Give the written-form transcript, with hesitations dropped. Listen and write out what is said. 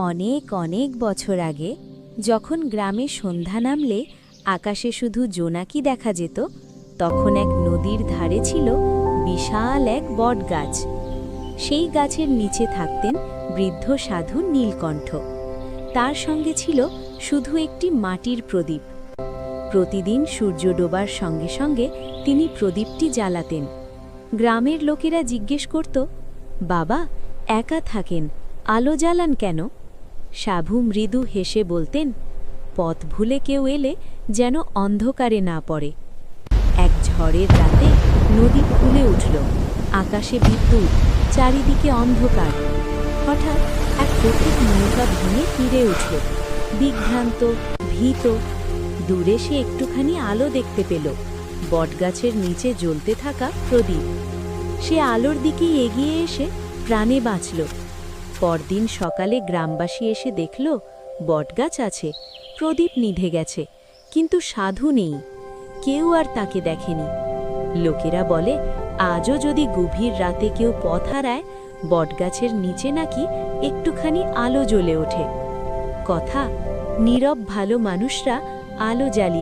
অনেক অনেক বছর আগে যখন গ্রামে সন্ধ্যা নামলে আকাশে শুধু জোনাকি দেখা যেত, তখন এক নদীর ধারে ছিল বিশাল এক বটগাছ। সেই গাছের নিচে থাকতেন বৃদ্ধ সাধু নীলকণ্ঠ। তার সঙ্গে ছিল শুধু একটি মাটির প্রদীপ। প্রতিদিন সূর্য ডোবার সঙ্গে সঙ্গে তিনি প্রদীপটি জ্বালাতেন। গ্রামের লোকেরা জিজ্ঞেস করত, বাবা একা থাকেন, আলো জ্বালান কেন? সাধু মৃদু হেসে বলতেন, পথ ভুলে কেউ এলে যেন অন্ধকারে না পড়ে। এক ঝড়ের রাতে নদী ফুলে উঠল, আকাশে বিদ্যুৎ, চারিদিকে অন্ধকার। হঠাৎ এক পথিক নৌকা ভেঙে তীরে উঠল, বিভ্রান্ত, ভীত। দূরে সে একটুখানি আলো দেখতে পেল, বটগাছের নিচে জ্বলতে থাকা প্রদীপ। সে আলোর দিকেই এগিয়ে এসে প্রাণে বাঁচল। পরদিন সকালে গ্রামবাসী এসে দেখল, বটগাছ আছে, প্রদীপ নিভে গেছে, কিন্তু সাধু নেই। কেউ আর তাকে দেখেনি। লোকেরা বলে, আজও যদি গভীর রাতে কেউ পথ হারায়, বটগাছের নিচে নাকি একটুখানি আলো জ্বলে ওঠে। কথা, নীরব ভালো মানুষরা আলো জ্বালিয়ে